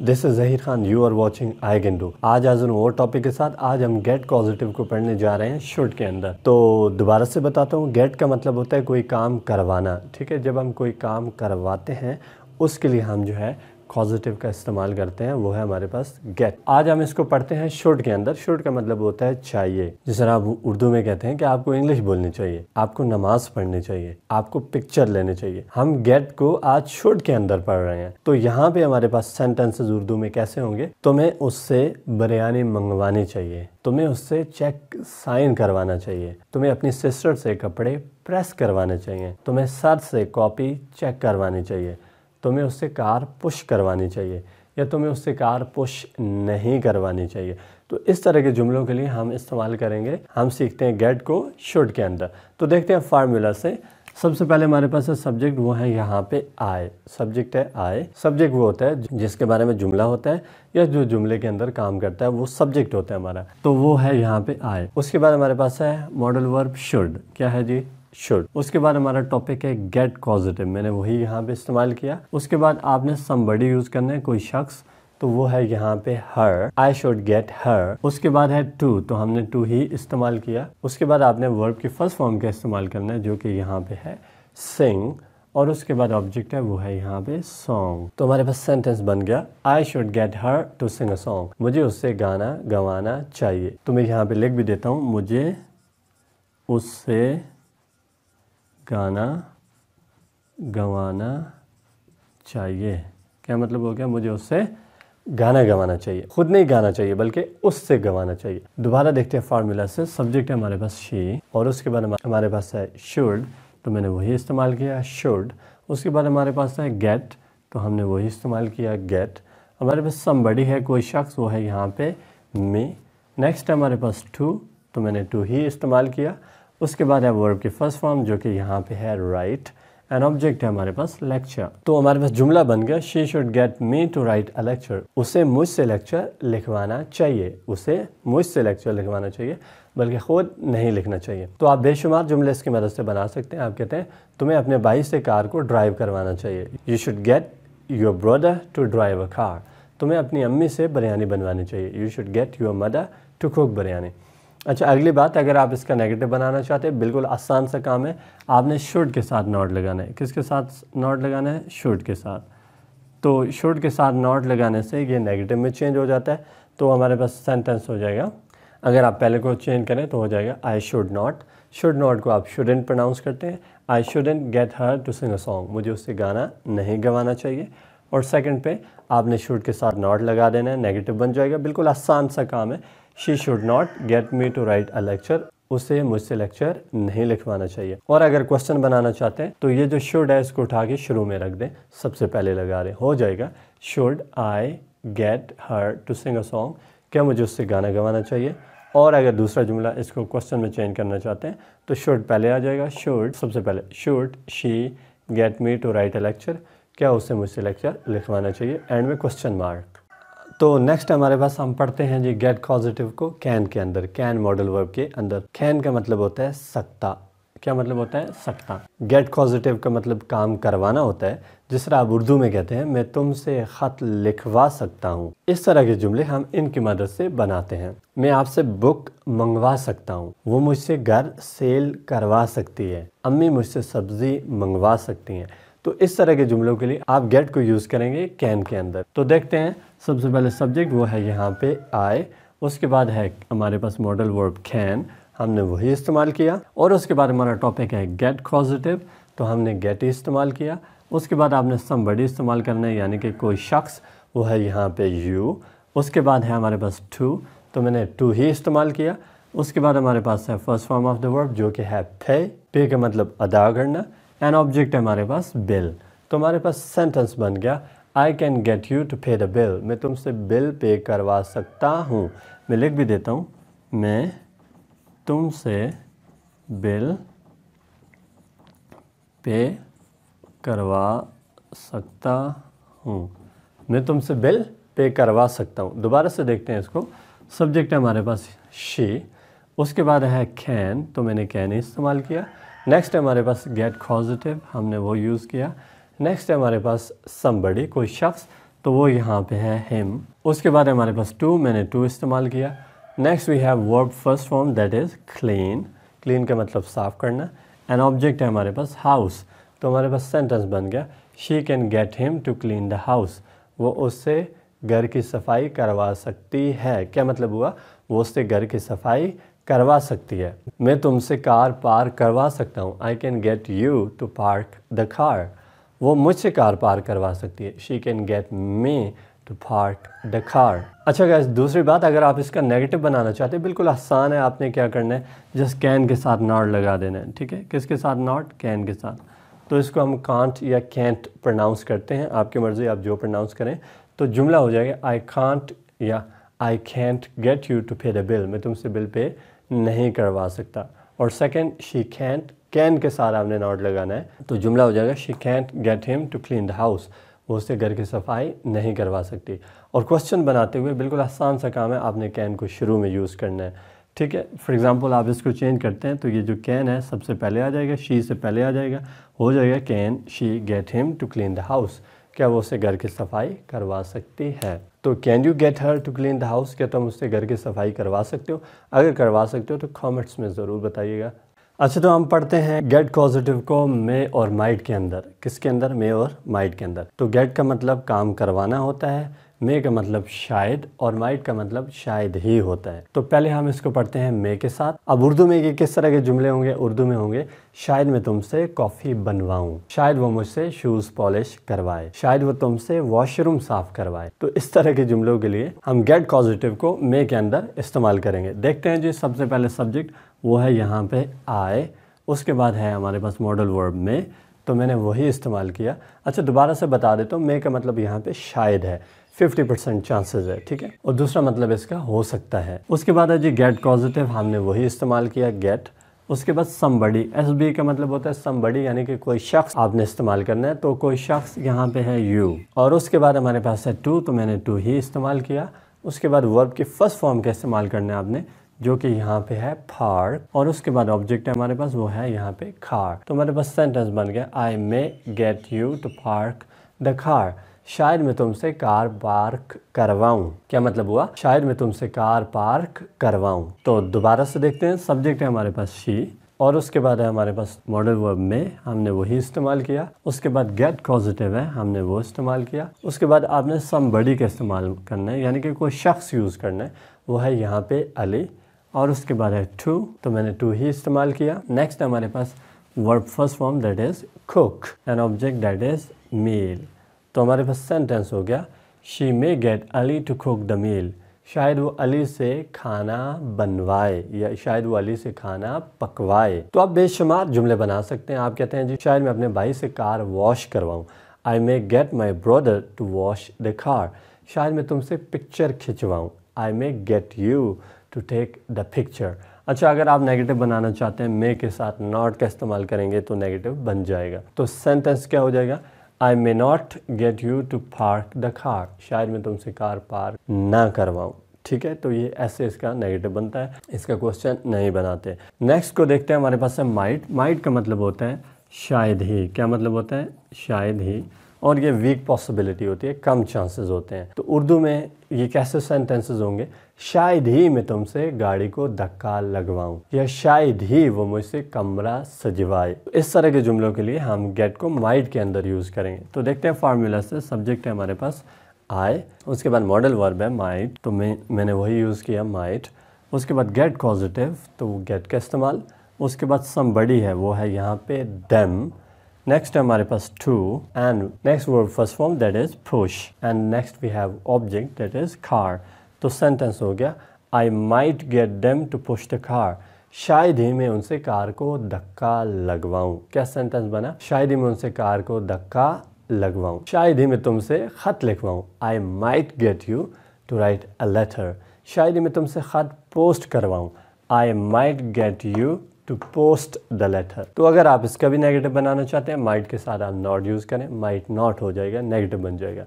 This is Zaheer Khan, you are watching I can do. आज हाजिर हूँ और टॉपिक के साथ। आज हम गेट कॉजेटिव को पढ़ने जा रहे हैं शुड के अंदर। तो दोबारा से बताता हूँ, गेट का मतलब होता है कोई काम करवाना, ठीक है। जब हम कोई काम करवाते हैं उसके लिए हम जो है कॉजेटिव का इस्तेमाल करते हैं, वो है हमारे पास गेट। आज हम इसको पढ़ते हैं शुड के अंदर। शुड का मतलब होता है चाहिए। जिस तरह आप उर्दू में कहते हैं कि आपको इंग्लिश बोलनी चाहिए, आपको नमाज पढ़नी चाहिए, आपको पिक्चर लेनी चाहिए। हम गेट को आज शुड के अंदर पढ़ रहे हैं। तो यहाँ पे हमारे पास सेंटेंसेस उर्दू में कैसे होंगे? तुम्हें उससे बिरयानी मंगवानी चाहिए, तुम्हें उससे चेक साइन करवाना चाहिए, तुम्हें अपनी सिस्टर से कपड़े प्रेस करवाने चाहिए, तुम्हें सर से कॉपी चेक करवानी चाहिए, तुम्हें उससे कार पुश करवानी चाहिए, या तुम्हें उससे कार पुश नहीं करवानी चाहिए। तो इस तरह के जुमलों के लिए हम इस्तेमाल करेंगे, हम सीखते हैं गेट को शुड के अंदर। तो देखते हैं फार्मूला से। सबसे पहले हमारे पास है सब्जेक्ट, वो है यहाँ पे आई। सब्जेक्ट है आई। सब्जेक्ट वो होता है जिसके बारे में जुमला होता है या जो जुमले के अंदर काम करता है, वो सब्जेक्ट होता है हमारा। तो वो है यहाँ पे आई। उसके बाद हमारे पास है मॉडल वर्ब शुड। क्या है जी? शुड। उसके बाद हमारा टॉपिक है गेट कॉजेटिव, मैंने वही यहाँ पे इस्तेमाल किया। उसके बाद आपने समबडी यूज करना है, कोई शख्स, तो वो है यहाँ पे हर। आई शुड गेट हर। उसके बाद है टू, तो हमने टू ही इस्तेमाल किया। उसके बाद आपने वर्ब की फर्स्ट फॉर्म का इस्तेमाल करना है, जो कि यहाँ पे है सिंग। और उसके बाद ऑब्जेक्ट है, वो है यहाँ पे सॉन्ग। तो हमारे पास सेंटेंस बन गया, I should get her to sing a song. मुझे उससे गाना गवाना चाहिए। तो मैं यहाँ पे लिख भी देता हूँ, मुझे उससे गाना गवाना चाहिए। क्या मतलब हो गया? मुझे उससे गाना गवाना चाहिए। खुद नहीं गाना चाहिए बल्कि उससे गवाना चाहिए। दोबारा देखते हैं फार्मूला से। सब्जेक्ट है हमारे पास शी, और उसके बाद हमारे पास है शुड, तो मैंने वही इस्तेमाल किया शुड। उसके बाद हमारे पास है गेट, तो हमने वही इस्तेमाल किया गेट। हमारे पास समबडी है, कोई शख्स, वो है यहाँ पे मी। नेक्स्ट है हमारे पास टू, तो मैंने टू ही इस्तेमाल किया। उसके बाद है वर्ब की फर्स्ट फॉर्म, जो कि यहाँ पे है राइट। एंड ऑब्जेक्ट है हमारे पास लेक्चर। तो हमारे पास जुमला बन गया, she should get me to write a lecture. उसे मुझसे लेक्चर लिखवाना चाहिए। उसे मुझसे लेक्चर लिखवाना चाहिए, बल्कि खुद नहीं लिखना चाहिए। तो आप बेशुमार जुमले इसकी मदद से बना सकते हैं। आप कहते हैं तुम्हें अपने भाई से कार को ड्राइव करवाना चाहिए। You should get your brother to drive a car. तुम्हें अपनी अम्मी से बिरयानी बनवानी चाहिए। You should get your mother to cook biryani. अच्छा, अगली बात, अगर आप इसका नेगेटिव बनाना चाहते हैं, बिल्कुल आसान सा काम है। आपने शुड के साथ नॉट लगाना है। किसके साथ नॉट लगाना है? शुड के साथ। तो शुड के साथ नॉट लगाने से ये नेगेटिव में चेंज हो जाता है। तो हमारे पास सेंटेंस हो जाएगा, अगर आप पहले को चेंज करें तो हो जाएगा I should not. Should not को आप शुडेंट प्रोनाउंस करते हैं। I shouldn't get her to sing a song. मुझे उससे गाना नहीं गवाना चाहिए। और सेकंड पे आपने शुड के साथ नॉट लगा देना है, नेगेटिव बन जाएगा। बिल्कुल आसान सा काम है। She should not get me to write a lecture. उसे मुझसे लेक्चर नहीं लिखवाना चाहिए। और अगर क्वेश्चन बनाना चाहते हैं तो ये जो शुड है इसको उठा के शुरू में रख दें, सबसे पहले लगा दें, हो जाएगा should I get her to sing a song. क्या मुझे उससे गाना गवाना चाहिए? और अगर दूसरा जुमला इसको क्वेश्चन में चेंज करना चाहते हैं तो शुड पहले आ जाएगा। शुड सबसे पहले, should she get me to write a lecture. क्या उसे मुझसे लेक्चर लिखवाना चाहिए? एंड में क्वेश्चन मार्क। तो नेक्स्ट हमारे पास हम पढ़ते हैं जी गेट कॉजेटिव को कैन के अंदर, कैन मॉडल वर्ब के अंदर। कैन का मतलब होता है सकता। क्या मतलब होता है? सकता। गेट कॉजेटिव का मतलब काम करवाना होता है। जिस तरह आप उर्दू में कहते हैं, मैं तुमसे ख़त लिखवा सकता हूँ। इस तरह के जुमले हम इनकी मदद से बनाते हैं। मैं आपसे बुक मंगवा सकता हूँ। वो मुझसे घर सेल करवा सकती है। अम्मी मुझसे सब्जी मंगवा सकती हैं। तो इस तरह के जुमलों के लिए आप गेट को यूज़ करेंगे कैन के अंदर। तो देखते हैं, सबसे पहले सब्जेक्ट वो है यहाँ पे आई। उसके बाद है हमारे पास मॉडल वर्ब कैन, हमने वही इस्तेमाल किया। और उसके बाद हमारा टॉपिक है गेट कॉजेटिव, तो हमने गेट ही इस्तेमाल किया। उसके बाद आपने समबडी इस्तेमाल करना है, यानी कि कोई शख्स, वो है यहाँ पे यू। उसके बाद है हमारे पास टू, तो मैंने टू ही इस्तेमाल किया। उसके बाद हमारे पास है first form of the verb, जो कि है पे। पे का मतलब अदा करना। एंड ऑब्जेक्ट है हमारे पास बिल। तो हमारे पास सेंटेंस बन गया, I can get you to pay the bill. मैं तुमसे बिल पे करवा सकता हूँ। मैं लिख भी देता हूँ, मैं तुमसे बिल पे करवा सकता हूँ। मैं तुमसे बिल पे करवा सकता हूँ। दोबारा से देखते हैं इसको। सब्जेक्ट है हमारे पास शी। उसके बाद है कैन, तो मैंने कैन इस्तेमाल किया। नेक्स्ट है हमारे पास गेट कॉजेटिव, हमने वो यूज़ किया। नेक्स्ट है हमारे पास समबडी, कोई शख्स, तो वो यहाँ पे है हिम। उसके बाद हमारे पास टू, मैंने टू इस्तेमाल किया। Next we have verb first form that is clean. Clean का मतलब साफ़ करना। एंड ऑब्जेक्ट है हमारे पास हाउस, तो हमारे पास सेंटेंस बन गया she can get him to clean the house. वो उससे घर की सफाई करवा सकती है। क्या मतलब हुआ? वो उससे घर की सफाई करवा सकती है। मैं तुमसे कार पार्क करवा सकता हूँ। I can get you to park the car. वो मुझसे कार पार्क करवा सकती है। She can get me to park the car. अच्छा गाइस, दूसरी बात, अगर आप इसका नेगेटिव बनाना चाहते हैं, बिल्कुल आसान है। आपने क्या करना है, जस्ट कैन के साथ नॉट लगा देना है। ठीक है, किसके साथ? नॉट, कैन के साथ। तो इसको हम कांट या कैंट प्रोनाउंस करते हैं, आपकी मर्ज़ी, आप जो प्रोनाउंस करें। तो जुमला हो जाएगा आई कांट या I can't get you to pay the bill. मैं तुमसे बिल पे नहीं करवा सकता। और सेकंड, शी कैंट, कैन के साथ आपने नॉट लगाना है, तो जुमला हो जाएगा she can't get him to clean the house. वो उससे घर की सफाई नहीं करवा सकती। और क्वेश्चन बनाते हुए बिल्कुल आसान सा काम है, आपने कैन को शुरू में यूज़ करना है। ठीक है, फॉर एग्जांपल आप इसको चेंज करते हैं तो ये जो कैन है सबसे पहले आ जाएगा, शी से पहले आ जाएगा, हो जाएगा can she get him to clean the house. क्या वो उससे घर की सफाई करवा सकती है? तो can you get her to clean the house, क्या तुम उससे घर की सफाई करवा सकते हो? अगर करवा सकते हो तो कमेंट्स में ज़रूर बताइएगा। अच्छा, तो हम पढ़ते हैं गेट कॉजेटिव को मे और माइट के अंदर। किसके अंदर? मे और माइट के अंदर। तो गेट का मतलब काम करवाना होता है, मे का मतलब शायद, और माइट का मतलब शायद ही होता है। तो पहले हम इसको पढ़ते हैं मे के साथ। अब उर्दू में ये किस तरह के जुमले होंगे? उर्दू में होंगे शायद मैं तुमसे कॉफ़ी बनवाऊं, शायद वो मुझसे शूज़ पॉलिश करवाए, शायद वो तुमसे वॉशरूम साफ करवाए। तो इस तरह के जुमलों के लिए हम गेट कॉजेटिव को मे के अंदर इस्तेमाल करेंगे। देखते हैं जी, सबसे पहले सब्जेक्ट वो है यहाँ पे आई, उसके बाद है हमारे पास मॉडल वर्ब में, तो मैंने वही इस्तेमाल किया। अच्छा, दोबारा से बता देता हूँ, मे का मतलब यहाँ पे शायद है, 50% चांसेस है। ठीक है, और दूसरा मतलब इसका हो सकता है। उसके बाद है जी गेट कॉजेटिव, हमने वही इस्तेमाल किया, गेट। उसके बाद समबडी, SB का मतलब होता है समबडी, यानी कि कोई शख्स आपने इस्तेमाल करना है, तो कोई शख्स यहाँ पे है यू। और उसके बाद हमारे पास है टू, तो मैंने टू ही इस्तेमाल किया। उसके बाद वर्ब की फर्स्ट फॉर्म का इस्तेमाल करना है आपने, जो कि यहाँ पे है पार्क, और उसके बाद ऑब्जेक्ट है हमारे पास, वो है यहाँ पे कार। तो हमारे पास सेंटेंस बन गया I may get you to park the car. शायद मैं तुमसे कार पार्क करवाऊं। क्या मतलब हुआ? शायद मैं तुमसे कार पार्क करवाऊं। तो दोबारा से देखते हैं, सब्जेक्ट है हमारे पास शी, और उसके बाद है हमारे पास मॉडल वर्ब में, हमने वही इस्तेमाल किया। उसके बाद गेट कॉजेटिव है, हमने वो इस्तेमाल किया। उसके बाद आपने समबडी का इस्तेमाल करना है, यानी कि कोई शख्स यूज़ करना है, वो है यहाँ पे अली। और उसके बाद है टू, तो मैंने टू ही इस्तेमाल किया। नेक्स्ट है हमारे पास verb first form that is cook, and object that is meal. तो हमारे पास सेंटेंस हो गया she may get Ali to cook the meal. शायद वो अली से खाना बनवाए, या शायद वो अली से खाना पकवाए। तो आप बेशुमार जुमले बना सकते हैं। आप कहते हैं जी शायद मैं अपने भाई से कार वॉश करवाऊँ, I may get my brother to wash the car. शायद मैं तुमसे पिक्चर खिंचवाऊँ, I may get you to take the picture. अच्छा, अगर आप नेगेटिव बनाना चाहते हैं, मे के साथ नॉट का इस्तेमाल करेंगे तो नेगेटिव बन जाएगा। तो सेंटेंस क्या हो जाएगा? I may not get you to park the car. शायद मैं तुमसे कार पार्क ना करवाऊँ। ठीक है, तो ये ऐसे इसका नेगेटिव बनता है, इसका क्वेश्चन नहीं बनाते। नेक्स्ट को देखते हैं, हमारे पास है माइट। माइट का मतलब होता है शायद ही। क्या मतलब होता है? शायद ही। और ये वीक पॉसिबिलिटी होती है, कम चांसेस होते हैं। तो उर्दू में ये कैसे सेंटेंसेस होंगे? शायद ही मैं तुमसे गाड़ी को धक्का लगवाऊं, या शायद ही वो मुझसे कमरा सजवाए। तो इस तरह के जुमलों के लिए हम गेट को माइट के अंदर यूज़ करेंगे। तो देखते हैं फार्मूला से। सब्जेक्ट है हमारे पास आई, उसके बाद मॉडल वर्ब है माइट, तो मैंने वही यूज़ किया माइट। उसके बाद गेट कॉजेटिव, तो गेट का इस्तेमाल। उसके बाद समबडी है, वो है यहाँ पे देम। नेक्स्ट है हमारे पास to, and next verb first form that is push, and next we have object that is car. तो सेंटेंस हो गया I might get them to push the car. शायद ही मैं उनसे कार को धक्का लगवाऊं। क्या सेंटेंस बना? शायद ही मैं उनसे कार को धक्का लगवाऊं। शायद ही मैं तुमसे खत लिखवाऊं, I might get you to write a letter. शायद ही मैं तुमसे खत पोस्ट करवाऊं, I might get you to post the letter. तो अगर आप इसका भी नेगेटिव बनाना चाहते हैं, माइट के साथ आप नॉट यूज़ करें, माइट नॉट हो जाएगा, नेगेटिव बन जाएगा।